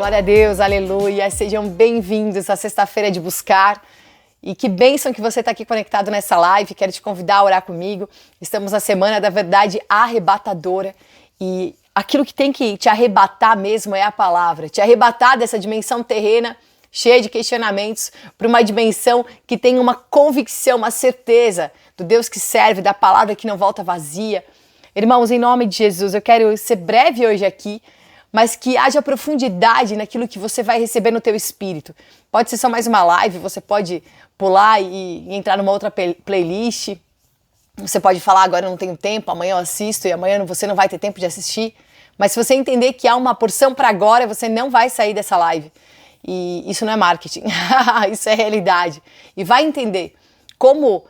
Glória a Deus, aleluia. Sejam bem-vindos à Sexta-feira de Buscar. E que bênção que você está aqui conectado nessa live. Quero te convidar a orar comigo. Estamos na Semana da Verdade Arrebatadora. E aquilo que tem que te arrebatar mesmo é a palavra. Te arrebatar dessa dimensão terrena, cheia de questionamentos, para uma dimensão que tem uma convicção, uma certeza do Deus que serve, da palavra que não volta vazia. Irmãos, em nome de Jesus, eu quero ser breve hoje aqui, mas que haja profundidade naquilo que você vai receber no teu espírito. Pode ser só mais uma live, você pode pular e entrar numa outra playlist. Você pode falar, agora eu não tenho tempo, amanhã eu assisto e amanhã você não vai ter tempo de assistir. Mas se você entender que há uma porção para agora, você não vai sair dessa live. E isso não é marketing, isso é realidade. E vai entender como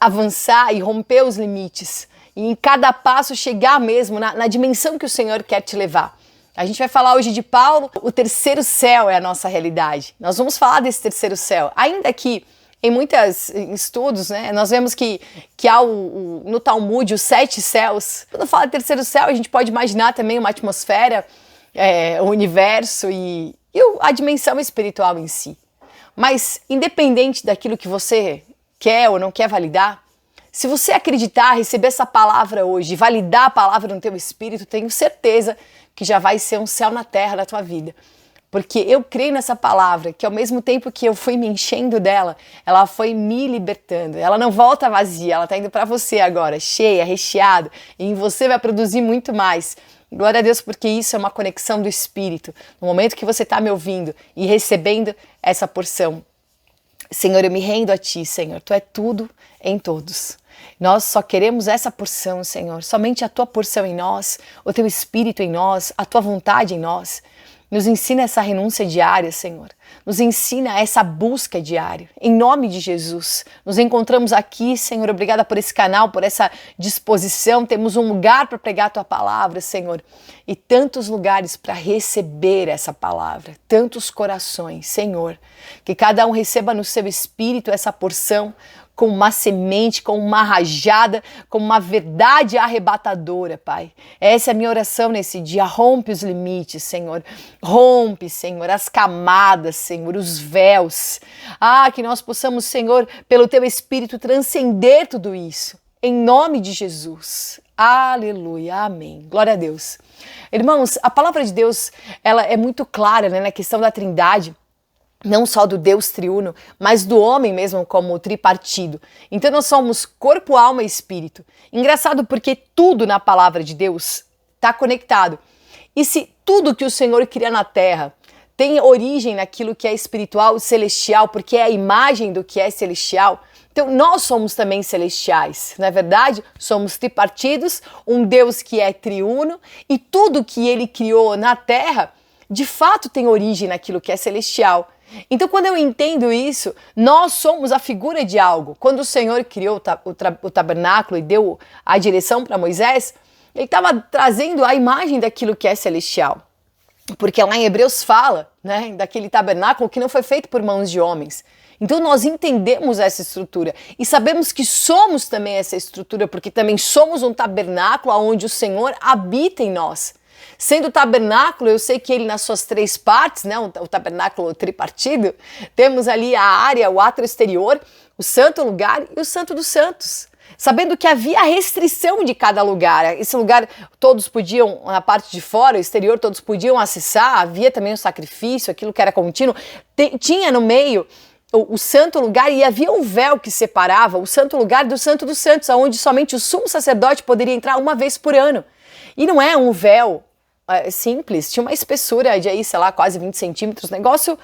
avançar e romper os limites. E em cada passo chegar mesmo na dimensão que o Senhor quer te levar. A gente vai falar hoje de Paulo, o terceiro céu é a nossa realidade. Nós vamos falar desse terceiro céu. Ainda que em muitos estudos, né, nós vemos que há no Talmud os 7 céus. Quando fala de terceiro céu, a gente pode imaginar também uma atmosfera, o universo e a dimensão espiritual em si. Mas independente daquilo que você quer ou não quer validar, se você acreditar, receber essa palavra hoje, validar a palavra no teu espírito, tenho certeza que já vai ser um céu na terra na tua vida. Porque eu creio nessa palavra, que ao mesmo tempo que eu fui me enchendo dela, ela foi me libertando. Ela não volta vazia, ela está indo para você agora, cheia, recheada, e em você vai produzir muito mais. Glória a Deus, porque isso é uma conexão do Espírito. No momento que você está me ouvindo e recebendo essa porção, Senhor, eu me rendo a Ti, Senhor. Tu é tudo em todos. Nós só queremos essa porção, Senhor. Somente a Tua porção em nós, o Teu Espírito em nós, a Tua vontade em nós. Nos ensina essa renúncia diária, Senhor. Nos ensina essa busca diária. Em nome de Jesus. Nos encontramos aqui, Senhor. Obrigada por esse canal, por essa disposição. Temos um lugar para pregar a Tua palavra, Senhor. E tantos lugares para receber essa palavra. Tantos corações, Senhor. Que cada um receba no seu espírito essa porção, com uma semente, com uma rajada, com uma verdade arrebatadora, Pai. Essa é a minha oração nesse dia. Rompe os limites, Senhor. Rompe, Senhor, as camadas, Senhor, os véus. Que nós possamos, Senhor, pelo Teu Espírito, transcender tudo isso. Em nome de Jesus. Aleluia, amém. Glória a Deus. Irmãos, a palavra de Deus, ela é muito clara, né, na questão da Trindade. Não só do Deus triuno, mas do homem mesmo como tripartido. Então nós somos corpo, alma e espírito. Engraçado porque tudo na palavra de Deus está conectado. E se tudo que o Senhor cria na terra tem origem naquilo que é espiritual e celestial, porque é a imagem do que é celestial, então nós somos também celestiais. Na verdade, somos tripartidos, um Deus que é triuno, e tudo que Ele criou na terra, de fato tem origem naquilo que é celestial. Então, quando eu entendo isso, nós somos a figura de algo. Quando o Senhor criou o tabernáculo e deu a direção para Moisés, Ele estava trazendo a imagem daquilo que é celestial. Porque lá em Hebreus fala, né, daquele tabernáculo que não foi feito por mãos de homens. Então nós entendemos essa estrutura e sabemos que somos também essa estrutura, porque também somos um tabernáculo onde o Senhor habita em nós. Sendo o tabernáculo, eu sei que ele nas suas 3 partes, né, o tabernáculo tripartido, temos ali a área, o átrio exterior, o santo lugar e o santo dos santos. Sabendo que havia a restrição de cada lugar. Esse lugar todos podiam, na parte de fora, o exterior, todos podiam acessar, havia também o sacrifício, aquilo que era contínuo. Tinha no meio o santo lugar e havia um véu que separava o santo lugar do santo dos santos, onde somente o sumo sacerdote poderia entrar uma vez por ano. E não é um véu simples, tinha uma espessura de aí, sei lá, quase 20 centímetros, negócio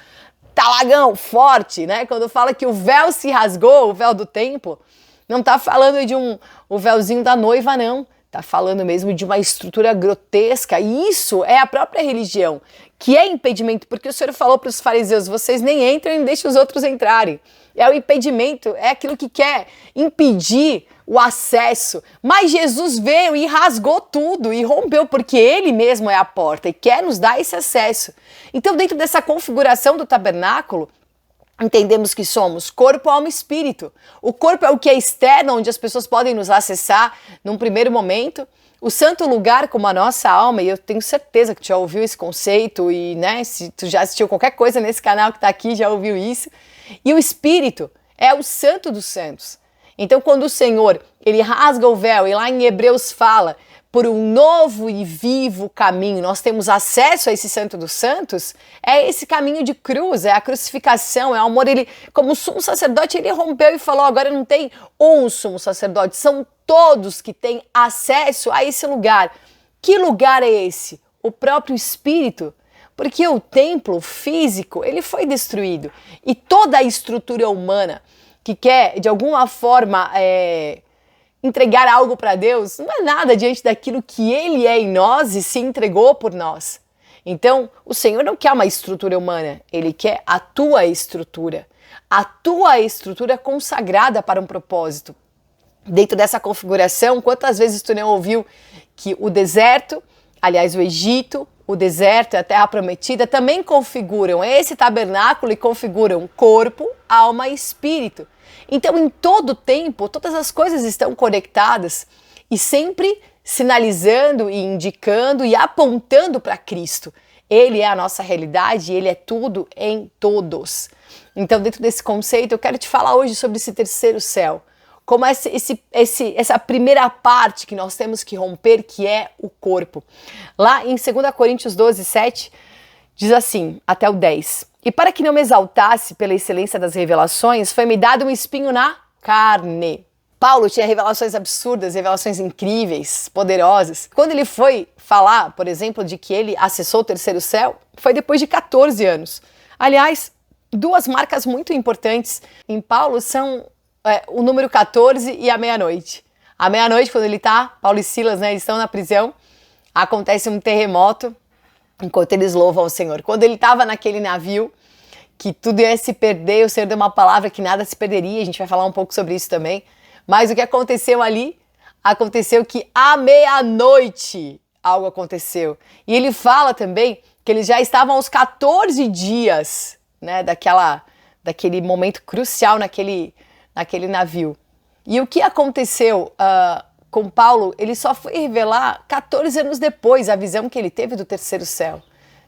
talagão, forte, né? Quando fala que o véu se rasgou, o véu do templo, não tá falando de o véuzinho da noiva, não. Tá falando mesmo de uma estrutura grotesca. E isso é a própria religião, que é impedimento, porque o Senhor falou para os fariseus, vocês nem entram e deixem os outros entrarem. É o impedimento, é aquilo que quer impedir o acesso. Mas Jesus veio e rasgou tudo e rompeu, porque Ele mesmo é a porta e quer nos dar esse acesso. Então, dentro dessa configuração do tabernáculo, entendemos que somos corpo, alma e espírito. O corpo é o que é externo, onde as pessoas podem nos acessar num primeiro momento. O santo lugar como a nossa alma, e eu tenho certeza que tu já ouviu esse conceito e, né, se tu já assistiu qualquer coisa nesse canal que está aqui, já ouviu isso. E o espírito é o santo dos santos. Então, quando o Senhor, ele rasga o véu e lá em Hebreus fala por um novo e vivo caminho, nós temos acesso a esse santo dos santos, é esse caminho de cruz, é a crucificação, é o amor. Ele, como sumo sacerdote, ele rompeu e falou, agora não tem um sumo sacerdote, são todos que têm acesso a esse lugar. Que lugar é esse? O próprio Espírito. Porque o templo físico, ele foi destruído. E toda a estrutura humana que quer, de alguma forma, entregar algo para Deus, não é nada diante daquilo que Ele é em nós e se entregou por nós. Então, o Senhor não quer uma estrutura humana, Ele quer a tua estrutura consagrada para um propósito. Dentro dessa configuração, quantas vezes tu não ouviu que o deserto, aliás, o Egito, o deserto e a terra prometida também configuram esse tabernáculo e configuram corpo, alma e espírito. Então, em todo tempo, todas as coisas estão conectadas e sempre sinalizando e indicando e apontando para Cristo. Ele é a nossa realidade e Ele é tudo em todos. Então, dentro desse conceito, eu quero te falar hoje sobre esse terceiro céu. Como essa primeira parte que nós temos que romper, que é o corpo. Lá em 2 Coríntios 12, 7, diz assim, até o 10. E para que não me exaltasse pela excelência das revelações, foi-me dado um espinho na carne. Paulo tinha revelações absurdas, revelações incríveis, poderosas. Quando ele foi falar, por exemplo, de que ele acessou o terceiro céu, foi depois de 14 anos. Aliás, duas marcas muito importantes em Paulo são o número 14 e a meia-noite. À meia-noite, quando Paulo e Silas, né, estão na prisão, acontece um terremoto, enquanto eles louvam o Senhor. Quando ele estava naquele navio, que tudo ia se perder, o Senhor deu uma palavra que nada se perderia, a gente vai falar um pouco sobre isso também. Mas o que aconteceu ali? Aconteceu que à meia-noite algo aconteceu. E ele fala também que eles já estavam aos 14 dias, né, daquele momento crucial naquele navio. E o que aconteceu com Paulo, ele só foi revelar 14 anos depois a visão que ele teve do terceiro céu.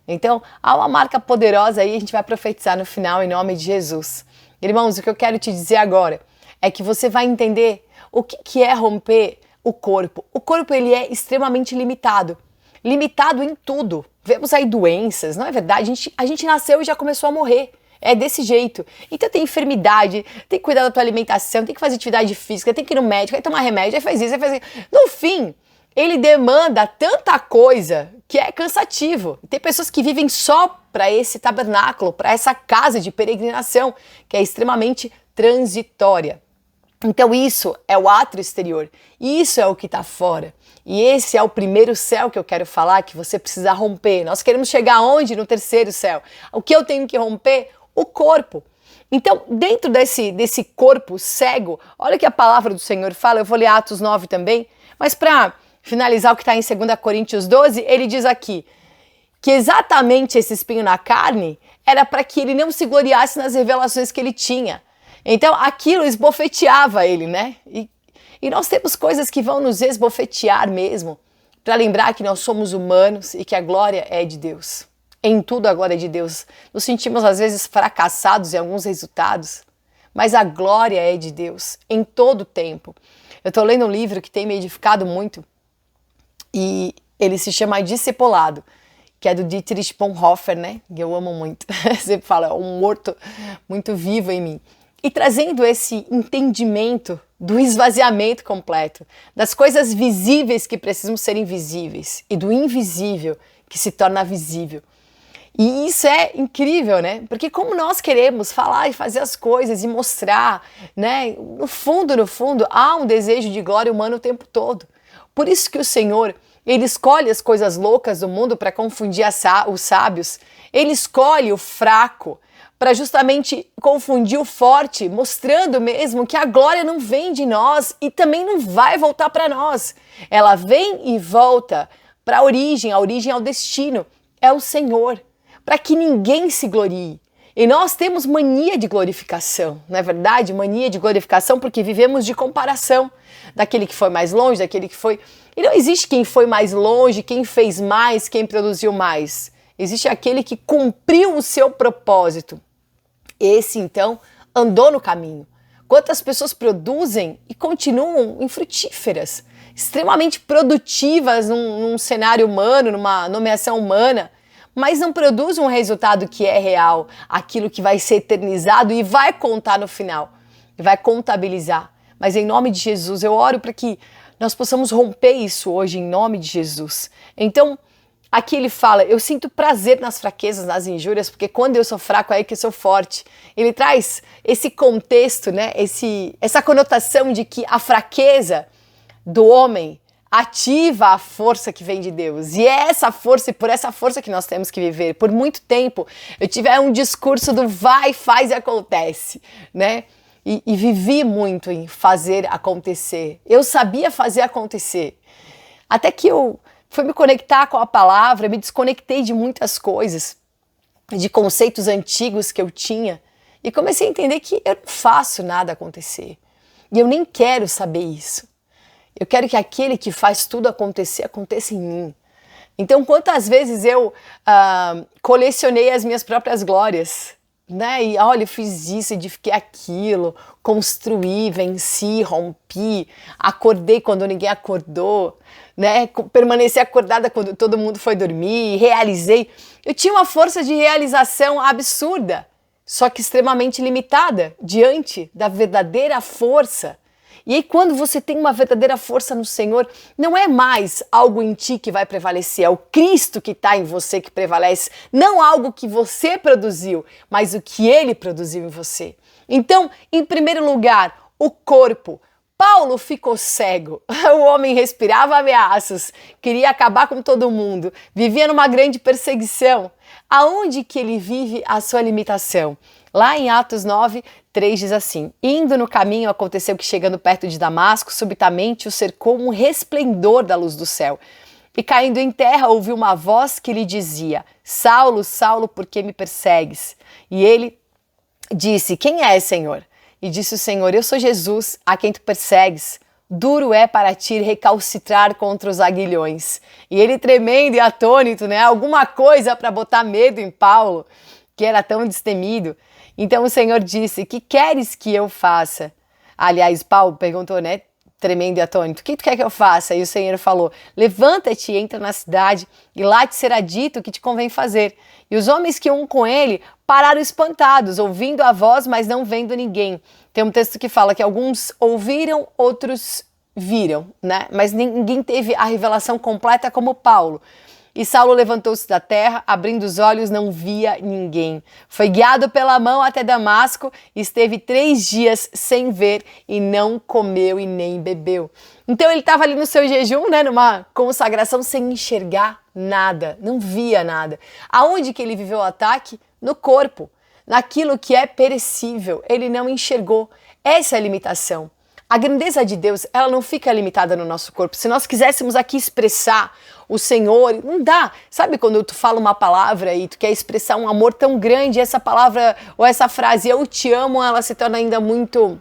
Então, há uma marca poderosa aí, a gente vai profetizar no final em nome de Jesus. Irmãos, o que eu quero te dizer agora é que você vai entender o que é romper o corpo. O corpo, ele é extremamente limitado. Limitado em tudo. Vemos aí doenças, não é verdade? A gente nasceu e já começou a morrer. É desse jeito. Então tem enfermidade, tem que cuidar da tua alimentação, tem que fazer atividade física, tem que ir no médico, aí tomar remédio, aí faz isso, aí faz isso. No fim, ele demanda tanta coisa que é cansativo. Tem pessoas que vivem só para esse tabernáculo, para essa casa de peregrinação, que é extremamente transitória. Então isso é o átrio exterior, isso é o que está fora. E esse é o primeiro céu que eu quero falar, que você precisa romper. Nós queremos chegar aonde? No terceiro céu. O que eu tenho que romper? O corpo. Então, dentro desse corpo cego, olha o que a palavra do Senhor fala, eu vou ler Atos 9 também, mas para finalizar o que está em 2 Coríntios 12, ele diz aqui que exatamente esse espinho na carne era para que ele não se gloriasse nas revelações que ele tinha. Então, aquilo esbofeteava ele, né? E nós temos coisas que vão nos esbofetear mesmo, para lembrar que nós somos humanos e que a glória é de Deus. Em tudo a glória é de Deus. Nos sentimos às vezes fracassados em alguns resultados, mas a glória é de Deus em todo o tempo. Eu estou lendo um livro que tem me edificado muito e ele se chama Discipulado, que é do Dietrich Bonhoeffer, né? Que eu amo muito. Sempre falo, é um morto muito vivo em mim. E trazendo esse entendimento do esvaziamento completo, das coisas visíveis que precisam ser invisíveis e do invisível que se torna visível. E isso é incrível, né? Porque como nós queremos falar e fazer as coisas e mostrar, né? No fundo, há um desejo de glória humana o tempo todo. Por isso que o Senhor, Ele escolhe as coisas loucas do mundo para confundir os sábios. Ele escolhe o fraco para justamente confundir o forte, mostrando mesmo que a glória não vem de nós e também não vai voltar para nós. Ela vem e volta para a origem é o destino, é o Senhor, para que ninguém se glorie. E nós temos mania de glorificação, não é verdade? Mania de glorificação porque vivemos de comparação daquele que foi mais longe, daquele que foi... E não existe quem foi mais longe, quem fez mais, quem produziu mais. Existe aquele que cumpriu o seu propósito. Esse, então, andou no caminho. Quantas pessoas produzem e continuam infrutíferas, extremamente produtivas num cenário humano, numa nomeação humana, mas não produzem um resultado que é real, aquilo que vai ser eternizado e vai contar no final, vai contabilizar. Mas em nome de Jesus, eu oro para que nós possamos romper isso hoje, em nome de Jesus. Então, aqui ele fala, eu sinto prazer nas fraquezas, nas injúrias, porque quando eu sou fraco é aí que eu sou forte. Ele traz esse contexto, né? Essa conotação de que a fraqueza do homem ativa a força que vem de Deus. E é essa força e por essa força que nós temos que viver. Por muito tempo eu tive um discurso do vai, faz e acontece, né? E vivi muito em fazer acontecer. Eu sabia fazer acontecer. Até que eu fui me conectar com a palavra, me desconectei de muitas coisas, de conceitos antigos que eu tinha, e comecei a entender que eu não faço nada acontecer. E eu nem quero saber isso. Eu quero que aquele que faz tudo acontecer, aconteça em mim. Então, quantas vezes eu colecionei as minhas próprias glórias, né? E olha, eu fiz isso, edifiquei aquilo, construí, venci, rompi, acordei quando ninguém acordou, né? Permaneci acordada quando todo mundo foi dormir, realizei. Eu tinha uma força de realização absurda, só que extremamente limitada diante da verdadeira força. E aí quando você tem uma verdadeira força no Senhor, não é mais algo em ti que vai prevalecer, é o Cristo que está em você que prevalece, não algo que você produziu, mas o que Ele produziu em você. Então, em primeiro lugar, o corpo. Paulo ficou cego, o homem respirava ameaças, queria acabar com todo mundo, vivia numa grande perseguição. Aonde que ele vive a sua limitação? Lá em Atos 9, 3 diz assim, indo no caminho aconteceu que chegando perto de Damasco, subitamente o cercou um resplendor da luz do céu. E caindo em terra ouviu uma voz que lhe dizia, Saulo, Saulo, por que me persegues? E ele disse, quem é, Senhor? E disse o Senhor, eu sou Jesus, a quem tu persegues. Duro é para ti recalcitrar contra os aguilhões. E ele tremendo e atônito, né? Alguma coisa para botar medo em Paulo, que era tão destemido. Então o Senhor disse, que queres que eu faça? Aliás, Paulo perguntou, né? Tremendo e atônito, o que tu quer que eu faça? E o Senhor falou, levanta-te e entra na cidade, e lá te será dito o que te convém fazer. E os homens que iam com ele pararam espantados, ouvindo a voz, mas não vendo ninguém. Tem um texto que fala que alguns ouviram, outros viram, né? Mas ninguém teve a revelação completa como Paulo. E Saulo levantou-se da terra, abrindo os olhos, não via ninguém. Foi guiado pela mão até Damasco, esteve 3 dias sem ver e não comeu e nem bebeu. Então ele estava ali no seu jejum, né, numa consagração sem enxergar nada, não via nada. Aonde que ele viveu o ataque? No corpo, naquilo que é perecível. Ele não enxergou. Essa é a limitação. A grandeza de Deus, ela não fica limitada no nosso corpo. Se nós quiséssemos aqui expressar o Senhor, não dá. Sabe quando tu fala uma palavra e tu quer expressar um amor tão grande, essa palavra ou essa frase, eu te amo, ela se torna ainda muito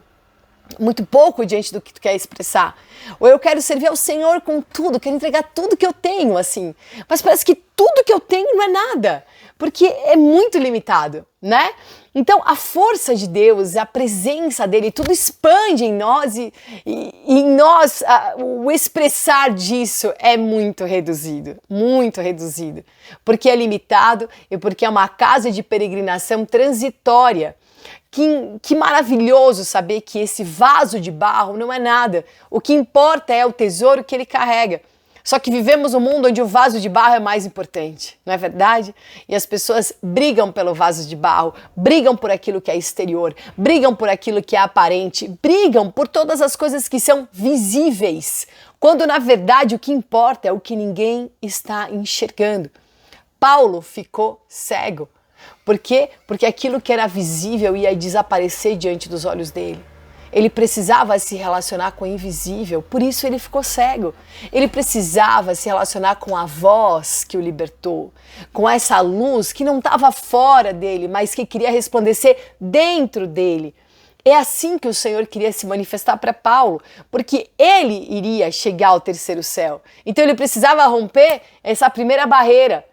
pouco diante do que tu quer expressar. Ou eu quero servir ao Senhor com tudo, quero entregar tudo que eu tenho, assim. Mas parece que tudo que eu tenho não é nada, porque é muito limitado, né? Então a força de Deus, a presença dele, tudo expande em nós e em nós o expressar disso é muito reduzido, porque é limitado e porque é uma casa de peregrinação transitória. Que maravilhoso saber que esse vaso de barro não é nada. O que importa é o tesouro que ele carrega. Só que vivemos um mundo onde o vaso de barro é mais importante, não é verdade? E as pessoas brigam pelo vaso de barro, brigam por aquilo que é exterior, brigam por aquilo que é aparente, brigam por todas as coisas que são visíveis, quando na verdade o que importa é o que ninguém está enxergando. Paulo ficou cego. Por quê? Porque aquilo que era visível ia desaparecer diante dos olhos dele. Ele precisava se relacionar com o invisível, por isso ele ficou cego. Ele precisava se relacionar com a voz que o libertou, com essa luz que não estava fora dele, mas que queria resplandecer dentro dele. É assim que o Senhor queria se manifestar para Paulo, porque ele iria chegar ao terceiro céu. Então ele precisava romper essa primeira barreira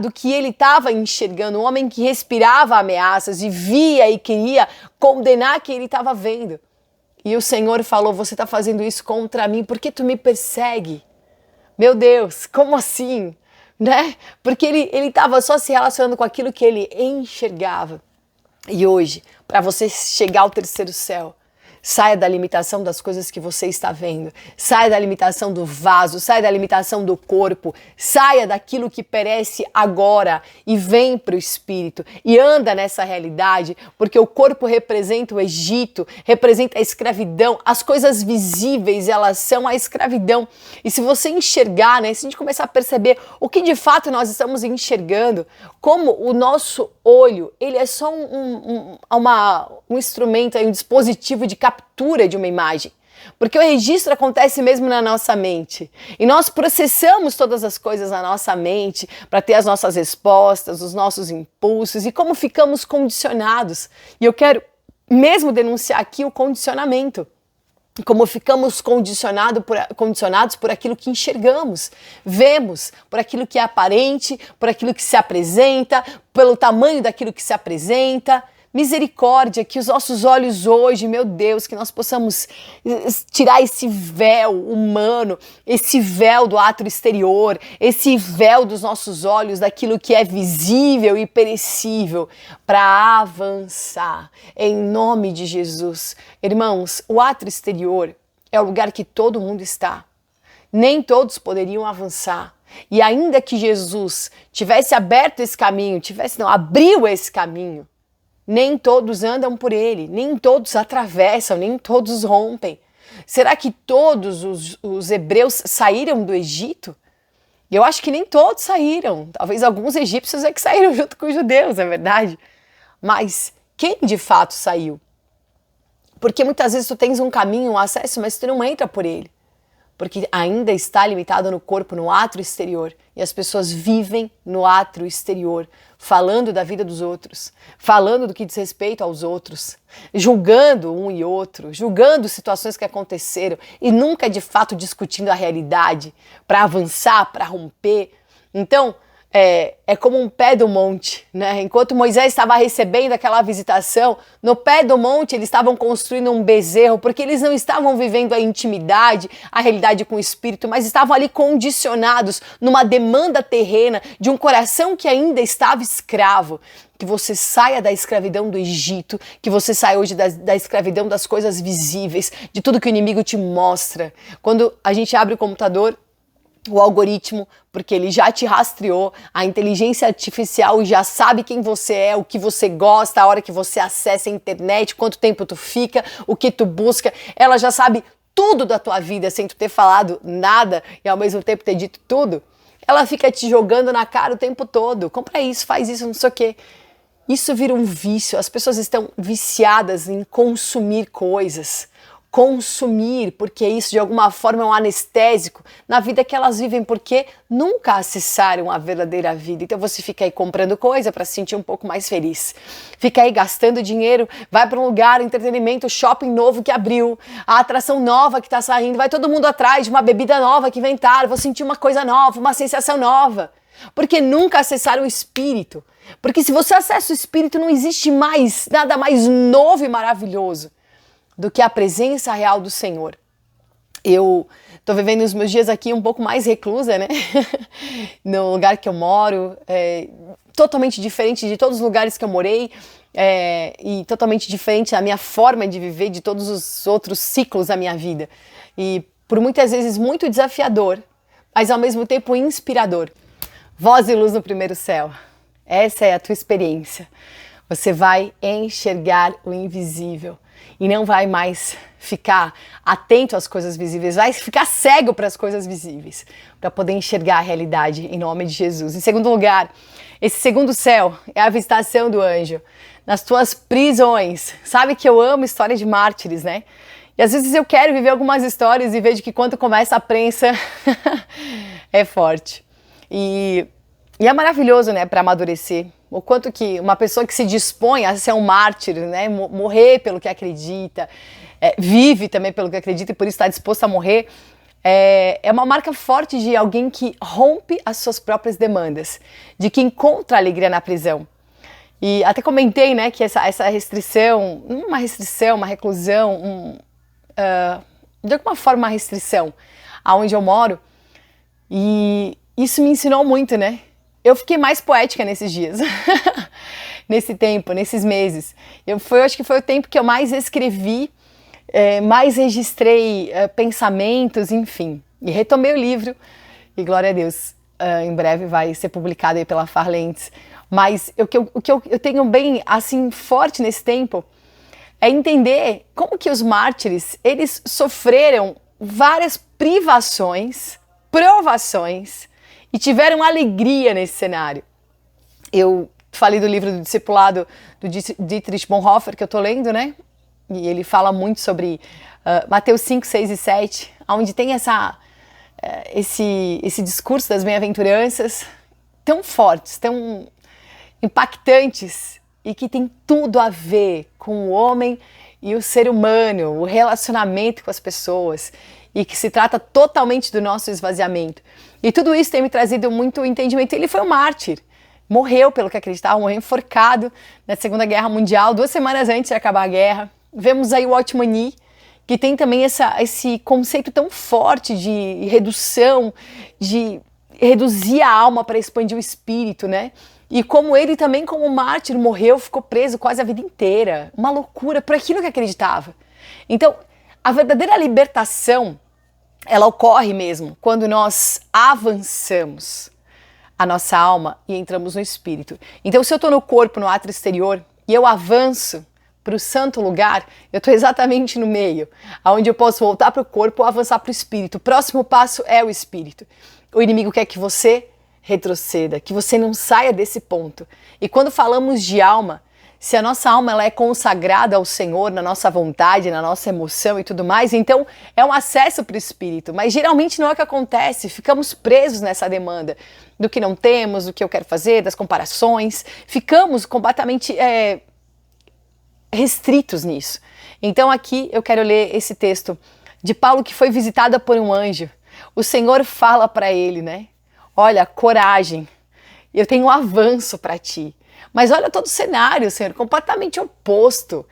do que ele estava enxergando, um homem que respirava ameaças e via e queria condenar quem ele estava vendo. E o Senhor falou: você está fazendo isso contra mim, por que tu me persegue? Meu Deus, como assim? Né? Porque ele estava só se relacionando com aquilo que ele enxergava. E hoje, para você chegar ao terceiro céu, saia da limitação das coisas que você está vendo, saia da limitação do vaso, saia da limitação do corpo, saia daquilo que perece agora e vem para o Espírito e anda nessa realidade, porque o corpo representa o Egito, representa a escravidão, as coisas visíveis, elas são a escravidão. E se você enxergar, né, se a gente começar a perceber o que de fato nós estamos enxergando, como o nosso olho, ele é só um instrumento, um dispositivo de captura de uma imagem. Porque o registro acontece mesmo na nossa mente. E nós processamos todas as coisas na nossa mente para ter as nossas respostas, os nossos impulsos e como ficamos condicionados. E eu quero mesmo denunciar aqui o condicionamento. Como ficamos condicionados por aquilo que enxergamos, vemos, por aquilo que é aparente, por aquilo que se apresenta, pelo tamanho daquilo que se apresenta. Misericórdia, que os nossos olhos hoje, meu Deus, que nós possamos tirar esse véu humano, esse véu do ato exterior, esse véu dos nossos olhos, daquilo que é visível e perecível, para avançar, em nome de Jesus. Irmãos, o ato exterior é o lugar que todo mundo está. Nem todos poderiam avançar. E ainda que Jesus tivesse aberto esse caminho, abriu esse caminho, nem todos andam por ele, nem todos atravessam, nem todos rompem. Será que todos os hebreus saíram do Egito? Eu acho que nem todos saíram. Talvez alguns egípcios é que saíram junto com os judeus, é verdade. Mas quem de fato saiu? Porque muitas vezes tu tens um caminho, um acesso, mas tu não entra por ele. Porque ainda está limitado no corpo, no ato exterior. E as pessoas vivem no ato exterior, falando da vida dos outros, falando do que diz respeito aos outros, julgando um e outro, julgando situações que aconteceram e nunca de fato discutindo a realidade para avançar, para romper. Então, é como um pé do monte, né? Enquanto Moisés estava recebendo aquela visitação, no pé do monte eles estavam construindo um bezerro, porque eles não estavam vivendo a intimidade, a realidade com o Espírito, mas estavam ali condicionados numa demanda terrena de um coração que ainda estava escravo. Que você saia da escravidão do Egito, que você saia hoje da escravidão das coisas visíveis, de tudo que o inimigo te mostra. Quando a gente abre o computador, o algoritmo, porque ele já te rastreou, a inteligência artificial já sabe quem você é, o que você gosta, a hora que você acessa a internet, quanto tempo tu fica, o que tu busca, ela já sabe tudo da tua vida sem tu ter falado nada e ao mesmo tempo ter dito tudo. Ela fica te jogando na cara o tempo todo, compra isso, faz isso, não sei o quê. Isso vira um vício, as pessoas estão viciadas em consumir coisas. Consumir, porque isso de alguma forma é um anestésico na vida que elas vivem, porque nunca acessaram a verdadeira vida. Então você fica aí comprando coisa para se sentir um pouco mais feliz. Fica aí gastando dinheiro, vai para um lugar, entretenimento, shopping novo que abriu, a atração nova que está saindo, vai todo mundo atrás de uma bebida nova que inventaram, vou sentir uma coisa nova, uma sensação nova. Porque nunca acessaram o Espírito. Porque se você acessa o Espírito, não existe mais nada mais novo e maravilhoso do que a presença real do Senhor. Eu tô vivendo os meus dias aqui um pouco mais reclusa, né? No lugar que eu moro, totalmente diferente de todos os lugares que eu morei, e totalmente diferente da minha forma de viver, de todos os outros ciclos da minha vida. E por muitas vezes muito desafiador, mas ao mesmo tempo inspirador. Voz e luz no primeiro céu. Essa é a tua experiência. Você vai enxergar o invisível. e não vai mais ficar atento às coisas visíveis, vai ficar cego para as coisas visíveis, para poder enxergar a realidade em nome de Jesus. Em segundo lugar, esse segundo céu é a visitação do anjo nas tuas prisões. Sabe que eu amo história de mártires, né? E às vezes eu quero viver algumas histórias e vejo que quando começa a prensa é forte. E é maravilhoso, né, para amadurecer. O quanto que uma pessoa que se dispõe a ser um mártir, né, morrer pelo que acredita, vive também pelo que acredita e por isso está disposto a morrer, é uma marca forte de alguém que rompe as suas próprias demandas, de que encontra alegria na prisão. E até comentei, né, que essa restrição, uma reclusão, de alguma forma uma restrição aonde eu moro, e isso me ensinou muito, né? Eu fiquei mais poética nesses dias, nesse tempo, nesses meses. Acho que foi o tempo que eu mais escrevi, mais registrei pensamentos, enfim. E retomei o livro, e glória a Deus, em breve vai ser publicado aí pela Farlentes. Mas o que eu tenho bem, assim, forte nesse tempo, é entender como que os mártires, eles sofreram várias privações, provações, e tiveram alegria nesse cenário. Eu falei do livro do discipulado do Dietrich Bonhoeffer, que eu estou lendo, né? E ele fala muito sobre Mateus 5, 6 e 7, onde tem esse discurso das bem-aventuranças tão fortes, tão impactantes e que tem tudo a ver com o homem e o ser humano, o relacionamento com as pessoas, e que se trata totalmente do nosso esvaziamento. E tudo isso tem me trazido muito entendimento. Ele foi um mártir, morreu pelo que acreditava, morreu enforcado na Segunda Guerra Mundial, 2 semanas antes de acabar a guerra. Vemos aí o Otmani, que tem também esse conceito tão forte de redução, de reduzir a alma para expandir o espírito, né? E como ele também, como mártir, morreu, ficou preso quase a vida inteira. Uma loucura por aquilo que acreditava. Então, a verdadeira libertação, ela ocorre mesmo quando nós avançamos a nossa alma e entramos no espírito. Então, se eu estou no corpo, no átrio exterior, e eu avanço para o santo lugar, eu estou exatamente no meio, onde eu posso voltar para o corpo ou avançar para o espírito. O próximo passo é o espírito. O inimigo quer que você retroceda, que você não saia desse ponto. E quando falamos de alma, se a nossa alma ela é consagrada ao Senhor na nossa vontade, na nossa emoção e tudo mais, então é um acesso para o Espírito. Mas geralmente não é o que acontece, ficamos presos nessa demanda do que não temos, do que eu quero fazer, das comparações, ficamos completamente restritos nisso. Então aqui eu quero ler esse texto de Paulo, que foi visitado por um anjo. O Senhor fala para ele, né? Olha, coragem, eu tenho um avanço para ti. Mas olha todo o cenário, Senhor, completamente oposto.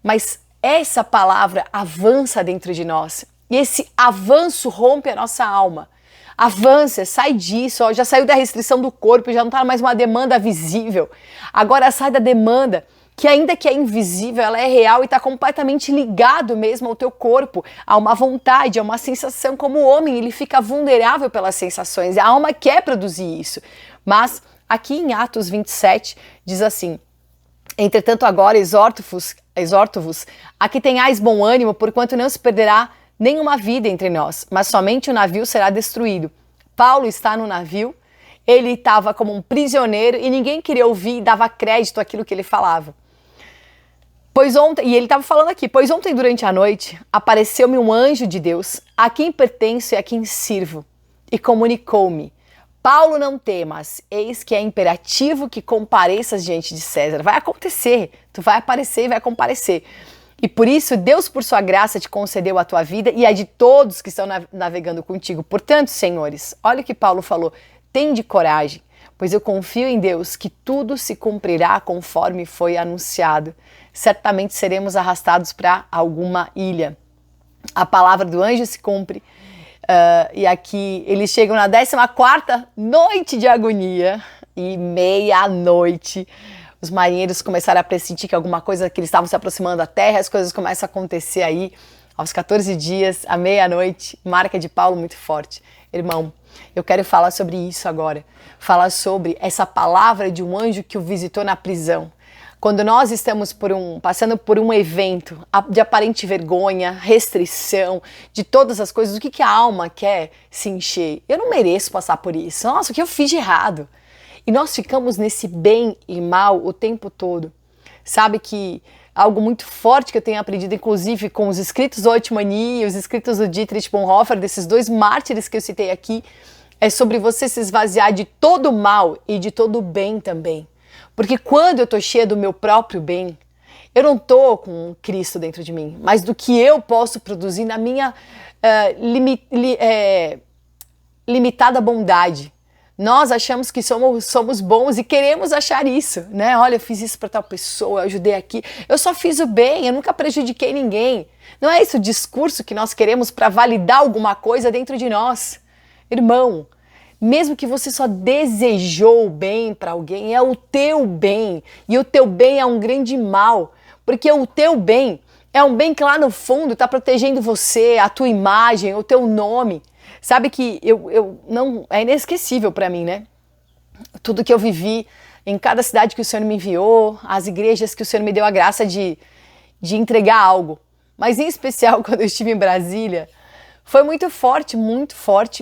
Mas essa palavra avança dentro de nós. E esse avanço rompe a nossa alma. Avança, sai disso, ó, já saiu da restrição do corpo, já não está mais uma demanda visível. Agora sai da demanda que ainda que é invisível, ela é real e está completamente ligado mesmo ao teu corpo, a uma vontade, a uma sensação. Como o homem, ele fica vulnerável pelas sensações, a alma quer produzir isso. Mas aqui em Atos 27 diz assim: entretanto agora exorto-vos a que tenhais bom ânimo, porquanto não se perderá nenhuma vida entre nós, mas somente o navio será destruído. Paulo está no navio, ele estava como um prisioneiro e ninguém queria ouvir e dava crédito àquilo que ele falava. E ele estava falando aqui: pois ontem durante a noite apareceu-me um anjo de Deus, a quem pertenço e a quem sirvo, e comunicou-me: Paulo, não temas, eis que é imperativo que compareças diante de César. Vai acontecer, tu vai aparecer e vai comparecer. E por isso Deus, por sua graça, te concedeu a tua vida e a de todos que estão navegando contigo. Portanto, senhores, olha o que Paulo falou: tende coragem, pois eu confio em Deus que tudo se cumprirá conforme foi anunciado. Certamente seremos arrastados para alguma ilha. A palavra do anjo se cumpre. E aqui eles chegam na 14ª noite de agonia e meia-noite. Os marinheiros começaram a pressentir que alguma coisa, que eles estavam se aproximando da terra, as coisas começam a acontecer aí. Aos 14 dias, à meia-noite, marca de Paulo muito forte. Irmão, eu quero falar sobre isso agora. Falar sobre essa palavra de um anjo que o visitou na prisão. Quando nós estamos passando por um evento de aparente vergonha, restrição, de todas as coisas, o que a alma quer se encher? Eu não mereço passar por isso. Nossa, o que eu fiz de errado? E nós ficamos nesse bem e mal o tempo todo. Sabe que algo muito forte que eu tenho aprendido, inclusive com os escritos do Oitmani e os escritos do Dietrich Bonhoeffer, desses dois mártires que eu citei aqui, é sobre você se esvaziar de todo o mal e de todo o bem também. Porque quando eu estou cheia do meu próprio bem, eu não estou com Cristo dentro de mim, mas do que eu posso produzir na minha limitada bondade. Nós achamos que somos bons e queremos achar isso, né? Olha, eu fiz isso para tal pessoa, eu ajudei aqui. Eu só fiz o bem, eu nunca prejudiquei ninguém. Não é esse o discurso que nós queremos para validar alguma coisa dentro de nós. Irmão, mesmo que você só desejou o bem para alguém, é o teu bem. E o teu bem é um grande mal, porque o teu bem é um bem que lá no fundo está protegendo você, a tua imagem, o teu nome. Sabe que não é inesquecível para mim, né? Tudo que eu vivi em cada cidade que o Senhor me enviou, as igrejas que o Senhor me deu a graça de entregar algo. Mas em especial quando eu estive em Brasília, foi muito forte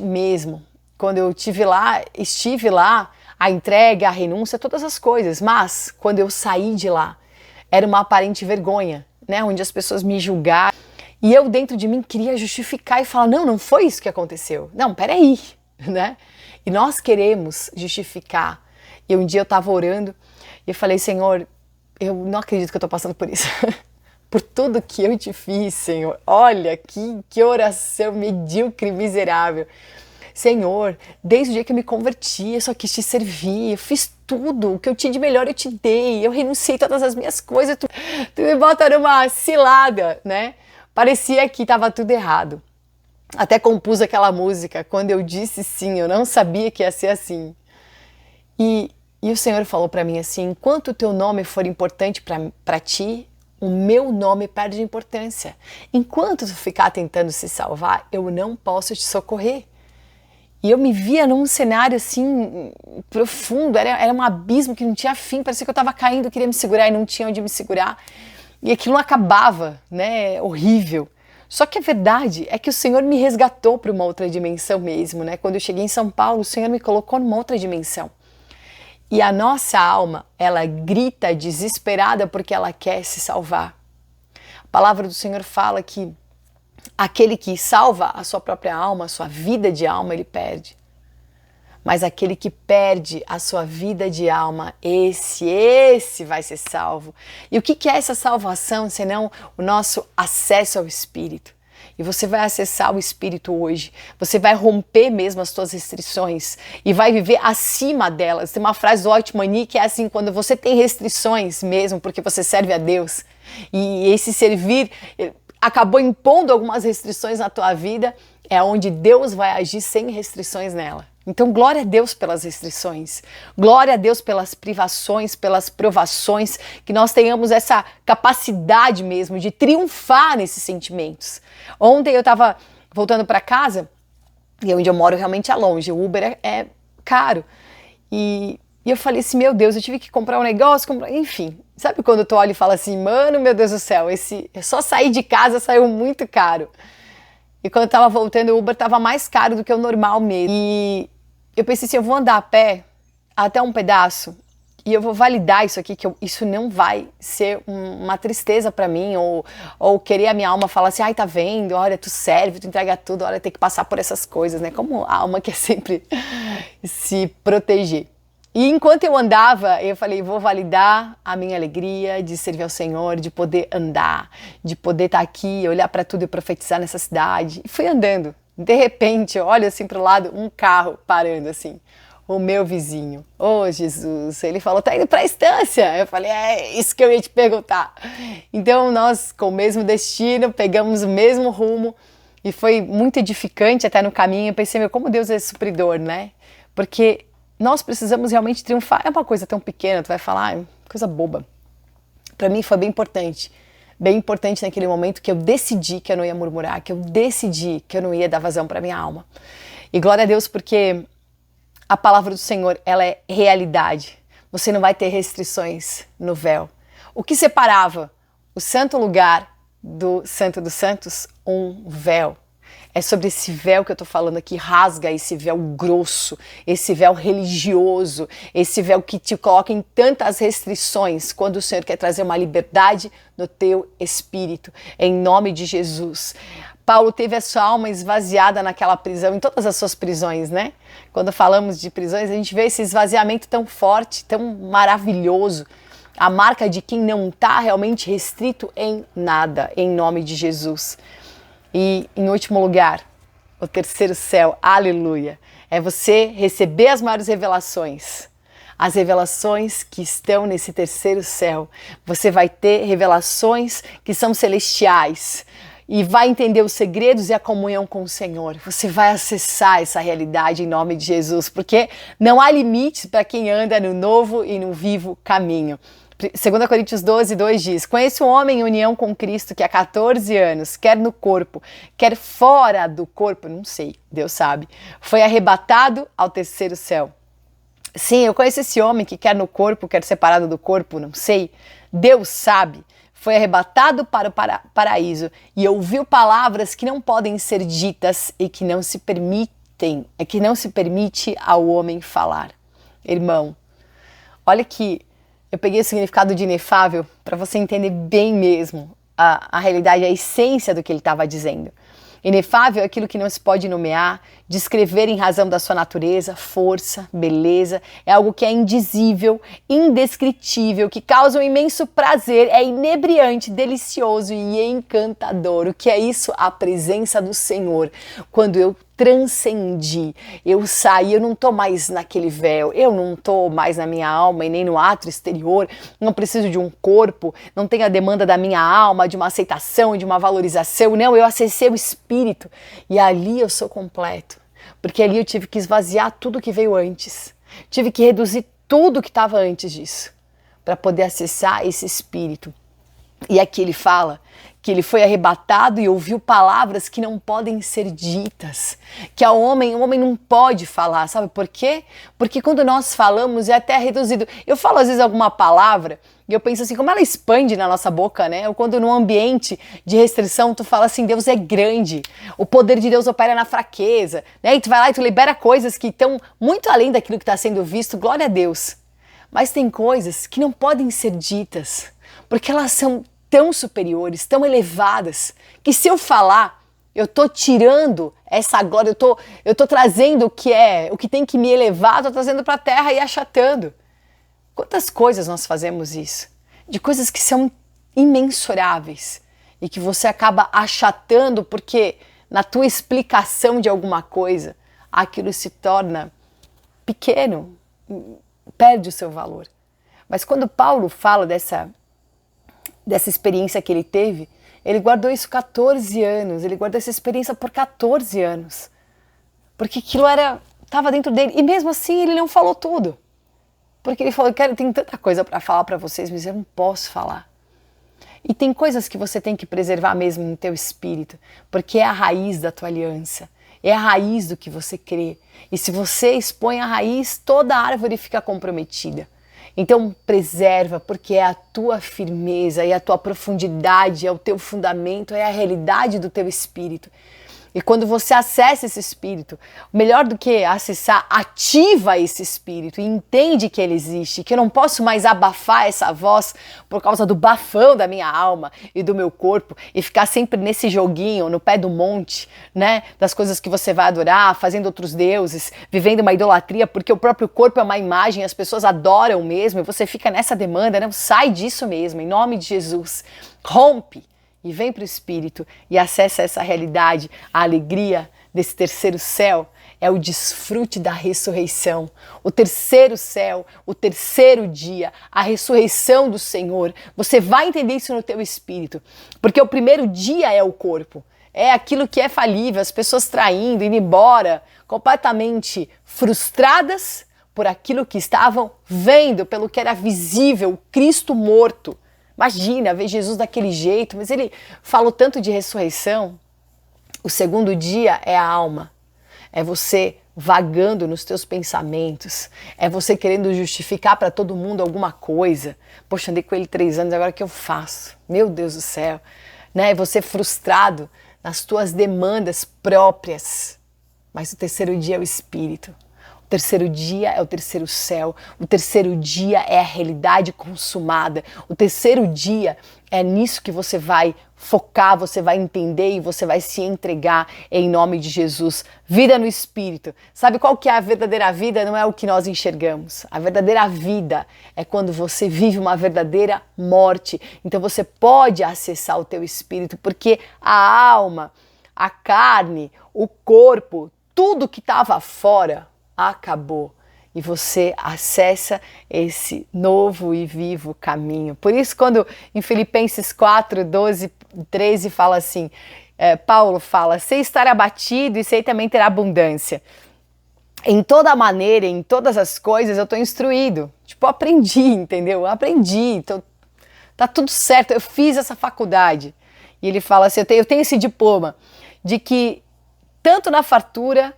mesmo. Quando eu estive lá, a entrega, a renúncia, todas as coisas. Mas quando eu saí de lá, era uma aparente vergonha, né? Onde as pessoas me julgaram. E eu dentro de mim queria justificar e falar, não foi isso que aconteceu. Não, peraí, né? E nós queremos justificar. E um dia eu estava orando e eu falei, Senhor, eu não acredito que eu estou passando por isso. Por tudo que eu te fiz, Senhor. Olha, que oração medíocre e miserável. Senhor, desde o dia que eu me converti, eu só quis te servir, eu fiz tudo, o que eu tinha de melhor eu te dei, eu renunciei todas as minhas coisas, tu me bota numa cilada, né? Parecia que estava tudo errado. Até compus aquela música, quando eu disse sim, eu não sabia que ia ser assim. E o Senhor falou para mim assim, enquanto o teu nome for importante para ti, o meu nome perde importância. Enquanto tu ficar tentando se salvar, eu não posso te socorrer. E eu me via num cenário assim, profundo, era um abismo que não tinha fim, parecia que eu estava caindo, eu queria me segurar e não tinha onde me segurar. E aquilo não acabava, né? Horrível. Só que a verdade é que o Senhor me resgatou para uma outra dimensão mesmo, né? Quando eu cheguei em São Paulo, o Senhor me colocou numa outra dimensão. E a nossa alma, ela grita desesperada porque ela quer se salvar. A palavra do Senhor fala que aquele que salva a sua própria alma, a sua vida de alma, ele perde. Mas aquele que perde a sua vida de alma, esse vai ser salvo. E o que é essa salvação, senão o nosso acesso ao Espírito? E você vai acessar o Espírito hoje. Você vai romper mesmo as suas restrições e vai viver acima delas. Tem uma frase do Oitmani que é assim, quando você tem restrições mesmo, porque você serve a Deus, e esse servir acabou impondo algumas restrições na tua vida, é onde Deus vai agir sem restrições nela. Então, glória a Deus pelas restrições, glória a Deus pelas privações, pelas provações, que nós tenhamos essa capacidade mesmo de triunfar nesses sentimentos. Ontem eu estava voltando para casa, e onde eu moro realmente é longe, o Uber é caro, e eu falei assim, meu Deus, eu tive que comprar um negócio, enfim, sabe quando tu olha e fala assim, mano, meu Deus do céu, só sair de casa saiu muito caro. E quando eu tava voltando, o Uber tava mais caro do que o normal mesmo. E eu pensei assim, eu vou andar a pé até um pedaço e eu vou validar isso aqui, que isso não vai ser uma tristeza para mim, ou querer a minha alma falar assim, ai, tá vendo, olha, tu serve, tu entrega tudo, olha, tem que passar por essas coisas, né? Como a alma quer sempre se proteger. E enquanto eu andava, eu falei, vou validar a minha alegria de servir ao Senhor, de poder andar, de poder estar aqui, olhar para tudo e profetizar nessa cidade. E fui andando. De repente, eu olho assim para o lado, um carro parando assim. O meu vizinho. Oh, Jesus. Ele falou, tá indo para a estância. Eu falei, é isso que eu ia te perguntar. Então, nós, com o mesmo destino, pegamos o mesmo rumo. E foi muito edificante até no caminho. Eu pensei, meu, como Deus é supridor, né? Porque nós precisamos realmente triunfar. É uma coisa tão pequena, tu vai falar, coisa boba. Para mim foi bem importante naquele momento que eu decidi que eu não ia murmurar, que eu decidi que eu não ia dar vazão para minha alma. E glória a Deus porque a palavra do Senhor, ela é realidade. Você não vai ter restrições no véu. O que separava o santo lugar do Santo dos Santos? Um véu. É sobre esse véu que eu tô falando aqui, rasga esse véu grosso, esse véu religioso, esse véu que te coloca em tantas restrições, quando o Senhor quer trazer uma liberdade no teu espírito, em nome de Jesus. Paulo teve a sua alma esvaziada naquela prisão, em todas as suas prisões, né? Quando falamos de prisões, a gente vê esse esvaziamento tão forte, tão maravilhoso, a marca de quem não está realmente restrito em nada, em nome de Jesus. E, em último lugar, o terceiro céu, aleluia, é você receber as maiores revelações. As revelações que estão nesse terceiro céu. Você vai ter revelações que são celestiais e vai entender os segredos e a comunhão com o Senhor. Você vai acessar essa realidade em nome de Jesus, porque não há limites para quem anda no novo e no vivo caminho. 2 Coríntios 12, 2 diz: conheço um homem em união com Cristo que há 14 anos, quer no corpo, quer fora do corpo, não sei, Deus sabe, foi arrebatado ao terceiro céu. Sim, eu conheço esse homem que quer no corpo, quer separado do corpo, não sei, Deus sabe, foi arrebatado para o paraíso e ouviu palavras que não podem ser ditas e que não se permite ao homem falar. Irmão, olha que eu peguei o significado de inefável para você entender bem mesmo a realidade, a essência do que ele estava dizendo. Inefável é aquilo que não se pode nomear, descrever em razão da sua natureza, força, beleza, é algo que é indizível, indescritível, que causa um imenso prazer, é inebriante, delicioso e encantador. O que é isso? A presença do Senhor. Quando eu transcendi, eu saí, eu não estou mais naquele véu, eu não estou mais na minha alma e nem no ato exterior, não preciso de um corpo, não tenho a demanda da minha alma, de uma aceitação, de uma valorização, não, eu acessei o Espírito e ali eu sou completo, porque ali eu tive que esvaziar tudo que veio antes, tive que reduzir tudo que estava antes disso, para poder acessar esse Espírito. E aqui ele fala que ele foi arrebatado e ouviu palavras que não podem ser ditas, que o homem não pode falar, sabe por quê? Porque quando nós falamos é até reduzido. Eu falo às vezes alguma palavra e eu penso assim, como ela expande na nossa boca, né? Ou quando num ambiente de restrição tu fala assim, Deus é grande, o poder de Deus opera na fraqueza, né? E tu vai lá e tu libera coisas que estão muito além daquilo que está sendo visto, glória a Deus. Mas tem coisas que não podem ser ditas, porque elas são tão superiores, tão elevadas, que se eu falar, eu tô tirando essa glória, eu tô trazendo o que tem que me elevar, tô trazendo para a terra e achatando. Quantas coisas nós fazemos isso? De coisas que são imensuráveis e que você acaba achatando porque na tua explicação de alguma coisa, aquilo se torna pequeno, perde o seu valor. Mas quando Paulo fala dessa experiência que ele teve, ele guardou isso 14 anos, ele guardou essa experiência por 14 anos, porque aquilo estava dentro dele, e mesmo assim ele não falou tudo, porque ele falou, tem tanta coisa para falar para vocês, mas eu não posso falar. E tem coisas que você tem que preservar mesmo no teu espírito, porque é a raiz da tua aliança, é a raiz do que você crê, e se você expõe a raiz, toda a árvore fica comprometida. Então preserva, porque é a tua firmeza, é a tua profundidade, é o teu fundamento, é a realidade do teu espírito. E quando você acessa esse espírito, melhor do que acessar, ativa esse espírito e entende que ele existe, que eu não posso mais abafar essa voz por causa do bafão da minha alma e do meu corpo e ficar sempre nesse joguinho, no pé do monte, né, das coisas que você vai adorar, fazendo outros deuses, vivendo uma idolatria, porque o próprio corpo é uma imagem, as pessoas adoram mesmo e você fica nessa demanda, não, sai disso mesmo, em nome de Jesus, rompe. E vem para o Espírito e acessa essa realidade, a alegria desse terceiro céu é o desfrute da ressurreição. O terceiro céu, o terceiro dia, a ressurreição do Senhor. Você vai entender isso no teu espírito, porque o primeiro dia é o corpo. É aquilo que é falível, as pessoas traindo, indo embora, completamente frustradas por aquilo que estavam vendo, pelo que era visível, o Cristo morto. Imagina ver Jesus daquele jeito, mas ele falou tanto de ressurreição. O segundo dia é a alma. é você vagando nos teus pensamentos, é você querendo justificar para todo mundo alguma coisa. Poxa, andei com ele 3 anos, agora o que eu faço? Meu Deus do céu. Né? É você frustrado nas tuas demandas próprias. Mas o terceiro dia é o Espírito. O terceiro dia é o terceiro céu. O terceiro dia é a realidade consumada. O terceiro dia é nisso que você vai focar, você vai entender e você vai se entregar em nome de Jesus. Vida no Espírito. Sabe qual que é a verdadeira vida? Não é o que nós enxergamos. A verdadeira vida é quando você vive uma verdadeira morte. Então você pode acessar o teu Espírito, porque a alma, a carne, o corpo, tudo que estava fora acabou. E você acessa esse novo e vivo caminho. Por isso, quando em Filipenses 4, 12, 13 fala assim, Paulo fala, sei estar abatido e sei também ter abundância. Em toda maneira, em todas as coisas, eu estou instruído. Tipo, aprendi, entendeu? Aprendi, então tá tudo certo, eu fiz essa faculdade. E ele fala assim, eu tenho esse diploma de que tanto na fartura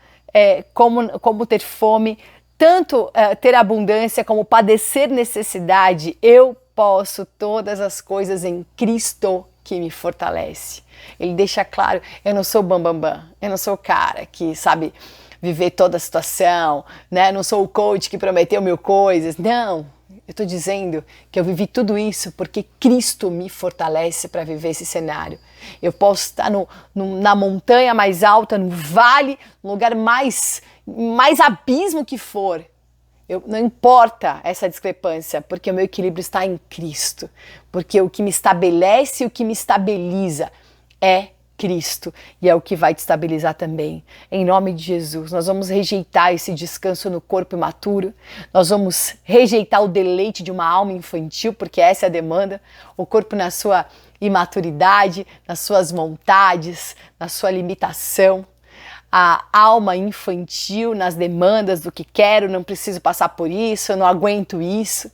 como ter fome, tanto ter abundância como padecer necessidade, eu posso todas as coisas em Cristo que me fortalece. Ele deixa claro, eu não sou bambambam, eu não sou o cara que sabe viver toda a situação, né? Não sou o coach que prometeu 1000 coisas, não. Eu estou dizendo que eu vivi tudo isso porque Cristo me fortalece para viver esse cenário. Eu posso estar na montanha mais alta, no vale, no lugar mais abismo que for. Não importa essa discrepância, porque o meu equilíbrio está em Cristo. Porque o que me estabelece e o que me estabiliza é Cristo. E é o que vai te estabilizar também. Em nome de Jesus, nós vamos rejeitar esse descanso no corpo imaturo. Nós vamos rejeitar o deleite de uma alma infantil, porque essa é a demanda. O corpo na sua imaturidade, nas suas vontades, na sua limitação. A alma infantil nas demandas do que quero, não preciso passar por isso, eu não aguento isso.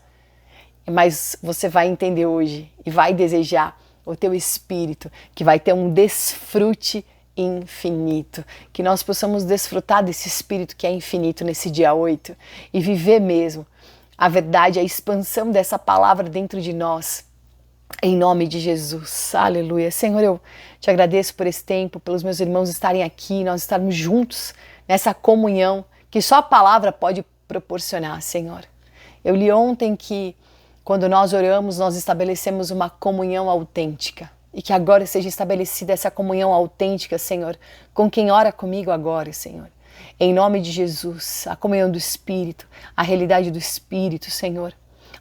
Mas você vai entender hoje e vai desejar o teu espírito, que vai ter um desfrute infinito. Que nós possamos desfrutar desse espírito que é infinito nesse dia 8 e viver mesmo a verdade, a expansão dessa palavra dentro de nós. Em nome de Jesus, aleluia. Senhor, eu te agradeço por esse tempo, pelos meus irmãos estarem aqui, nós estarmos juntos nessa comunhão que só a palavra pode proporcionar, Senhor. Eu li ontem que quando nós oramos, nós estabelecemos uma comunhão autêntica e que agora seja estabelecida essa comunhão autêntica, Senhor, com quem ora comigo agora, Senhor. Em nome de Jesus, a comunhão do Espírito, a realidade do Espírito, Senhor,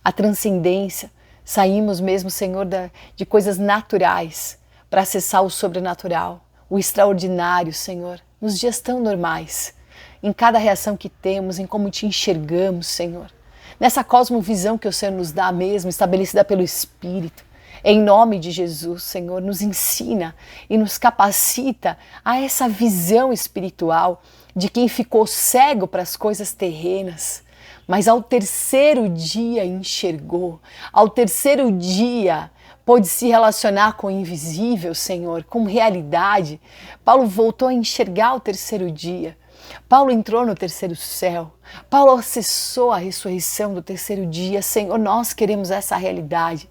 a transcendência. Saímos mesmo, Senhor, de coisas naturais para acessar o sobrenatural, o extraordinário, Senhor, nos dias tão normais, em cada reação que temos, em como te enxergamos, Senhor, nessa cosmovisão que o Senhor nos dá mesmo, estabelecida pelo Espírito. Em nome de Jesus, Senhor, nos ensina e nos capacita a essa visão espiritual de quem ficou cego para as coisas terrenas, mas ao terceiro dia enxergou, ao terceiro dia pôde se relacionar com o invisível, Senhor, com realidade. Paulo voltou a enxergar o terceiro dia. Paulo entrou no terceiro céu. Paulo acessou a ressurreição do terceiro dia. Senhor, nós queremos essa realidade.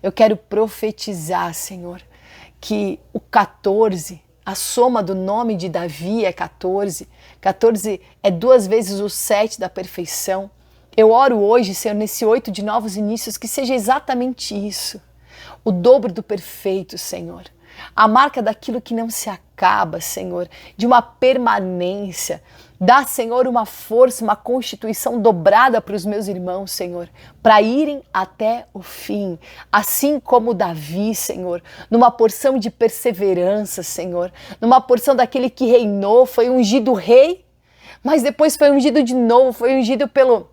Eu quero profetizar, Senhor, que o 14, a soma do nome de Davi é 14. 14 é 2 vezes o 7 da perfeição. Eu oro hoje, Senhor, nesse 8 de novos inícios, que seja exatamente isso. O dobro do perfeito, Senhor. A marca daquilo que não se acaba, Senhor, de uma permanência. Dá, Senhor, uma força, uma constituição dobrada para os meus irmãos, Senhor, para irem até o fim. Assim como Davi, Senhor, numa porção de perseverança, Senhor, numa porção daquele que reinou, foi ungido rei, mas depois foi ungido de novo, foi ungido pelo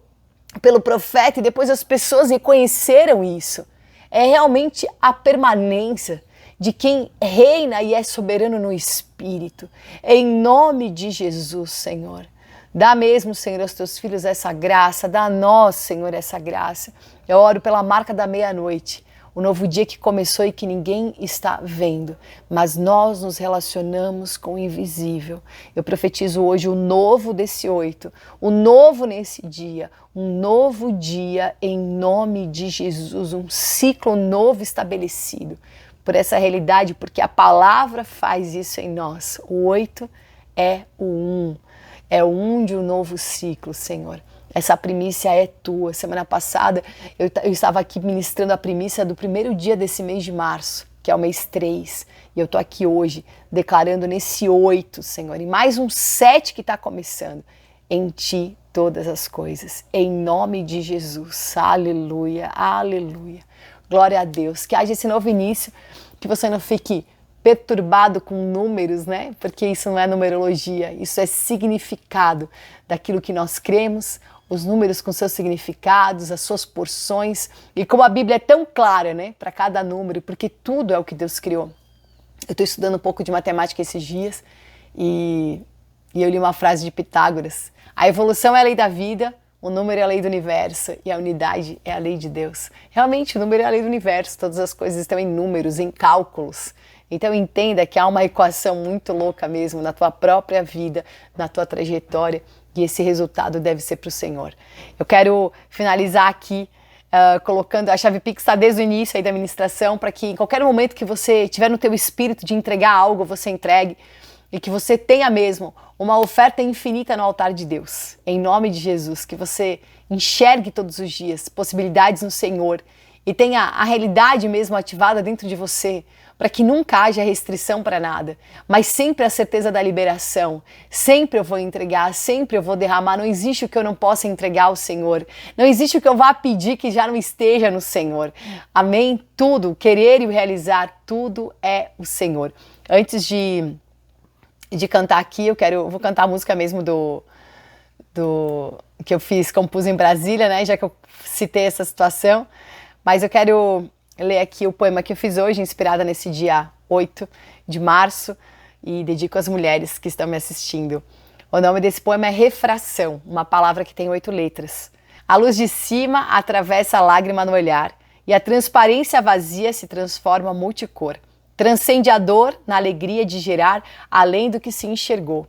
profeta, e depois as pessoas reconheceram isso. É realmente a permanência de quem reina e é soberano no Espírito. Em nome de Jesus, Senhor. Dá mesmo, Senhor, aos teus filhos essa graça, dá a nós, Senhor, essa graça. Eu oro pela marca da meia-noite. O novo dia que começou e que ninguém está vendo, mas nós nos relacionamos com o invisível. Eu profetizo hoje o novo desse 8, o novo nesse dia, um novo dia em nome de Jesus, um ciclo novo estabelecido por essa realidade, porque a palavra faz isso em nós. O 8 é o 1, é o 1 de um novo ciclo, Senhor. Essa primícia é tua. Semana passada eu estava aqui ministrando a primícia do primeiro dia desse mês de março, que é o mês 3. E eu estou aqui hoje declarando nesse 8, Senhor, e mais um 7 que está começando. Em ti todas as coisas. Em nome de Jesus. Aleluia, aleluia. Glória a Deus. Que haja esse novo início, que você não fique perturbado com números, né? Porque isso não é numerologia, isso é significado daquilo que nós cremos, os números com seus significados, as suas porções, e como a Bíblia é tão clara, né, para cada número, porque tudo é o que Deus criou. Eu estou estudando um pouco de matemática esses dias e eu li uma frase de Pitágoras: a evolução é a lei da vida, o número é a lei do universo e a unidade é a lei de Deus. Realmente, o número é a lei do universo, todas as coisas estão em números, em cálculos. Então entenda que há uma equação muito louca mesmo na tua própria vida, na tua trajetória, e esse resultado deve ser para o Senhor. Eu quero finalizar aqui colocando a chave Pix, está desde o início aí da ministração, para que em qualquer momento que você tiver no teu espírito de entregar algo, você entregue, e que você tenha mesmo uma oferta infinita no altar de Deus, em nome de Jesus, que você enxergue todos os dias possibilidades no Senhor e tenha a realidade mesmo ativada dentro de você, para que nunca haja restrição para nada, mas sempre a certeza da liberação. Sempre eu vou entregar, sempre eu vou derramar. Não existe o que eu não possa entregar ao Senhor. Não existe o que eu vá pedir que já não esteja no Senhor. Amém? Tudo, querer e o realizar, tudo é o Senhor. Antes de cantar aqui, eu vou cantar a música mesmo do que eu compus em Brasília, né? Já que eu citei essa situação. Mas eu quero ler aqui o poema que eu fiz hoje, inspirada nesse dia 8 de março, e dedico às mulheres que estão me assistindo. O nome desse poema é Refração, uma palavra que tem 8 letras. A luz de cima atravessa a lágrima no olhar, e a transparência vazia se transforma multicor. Transcende a dor na alegria de gerar além do que se enxergou.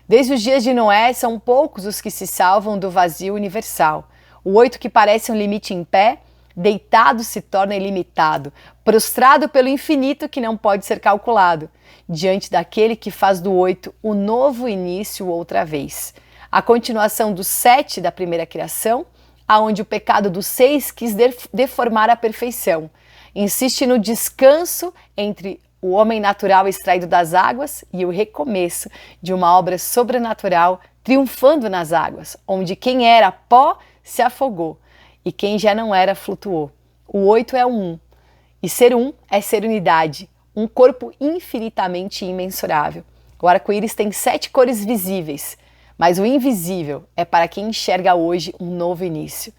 Desde os dias de Noé, são poucos os que se salvam do vazio universal. O 8 que parece um limite em pé, deitado se torna ilimitado, prostrado pelo infinito que não pode ser calculado, diante daquele que faz do 8 o novo início outra vez. A continuação do 7 da primeira criação, aonde o pecado do 6 quis deformar a perfeição. Insiste no descanso entre o homem natural extraído das águas e o recomeço de uma obra sobrenatural triunfando nas águas, onde quem era pó se afogou e quem já não era flutuou. O 8 é o 1, e ser 1 é ser unidade, um corpo infinitamente imensurável. O arco-íris tem 7 cores visíveis, mas o invisível é para quem enxerga hoje um novo início.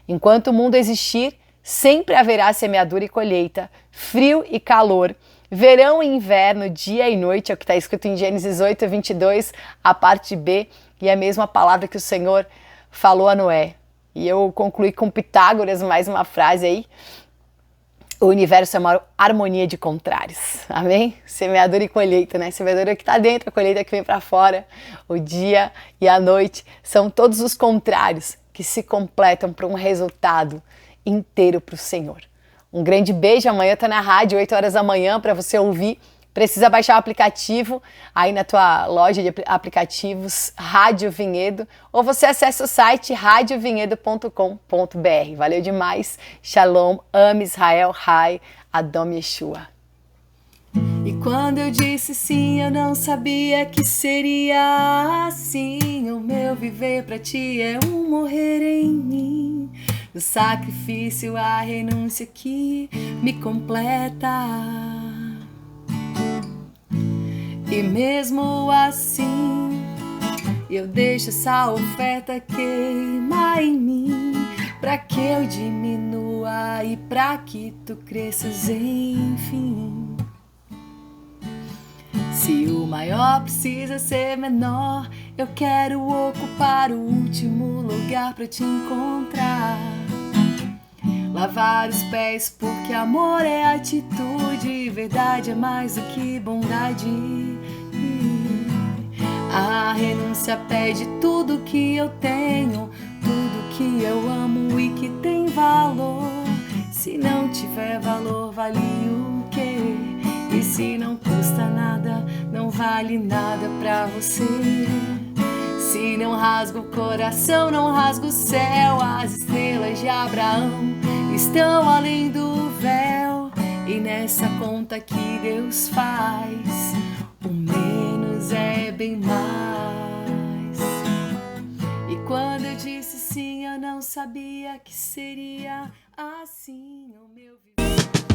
Enquanto o mundo existir, sempre haverá semeadura e colheita, frio e calor, verão e inverno, dia e noite, é o que está escrito em Gênesis 8, 22, a parte B, e é a mesma palavra que o Senhor falou a Noé. E eu concluí com Pitágoras, mais uma frase aí. O universo é uma harmonia de contrários, amém? Semeadura e colheita, né? Semeadura que está dentro, a colheita que vem para fora. O dia e a noite são todos os contrários que se completam para um resultado inteiro para o Senhor. Um grande beijo, amanhã tá na rádio, 8 horas da manhã, para você ouvir. Precisa baixar o aplicativo aí na tua loja de aplicativos Rádio Vinhedo, ou você acessa o site radiovinhedo.com.br. Valeu demais. Shalom, ame Israel, Hai, Adom Yeshua. E quando eu disse sim, eu não sabia que seria assim. O meu viver pra ti é um morrer em mim. Do sacrifício à renúncia que me completa. E mesmo assim, eu deixo essa oferta queimar em mim, pra que eu diminua e pra que tu cresças enfim. Se o maior precisa ser menor, eu quero ocupar o último lugar pra te encontrar. Lavar os pés porque amor é atitude, verdade é mais do que bondade. A renúncia pede tudo que eu tenho, tudo que eu amo e que tem valor. Se não tiver valor, vale o quê? E se não custa nada, não vale nada pra você. Se não rasga o coração, não rasga o céu. As estrelas de Abraão estão além do véu. E nessa conta que Deus faz, o menos é bem mais. E quando eu disse sim, eu não sabia que seria assim o meu viver.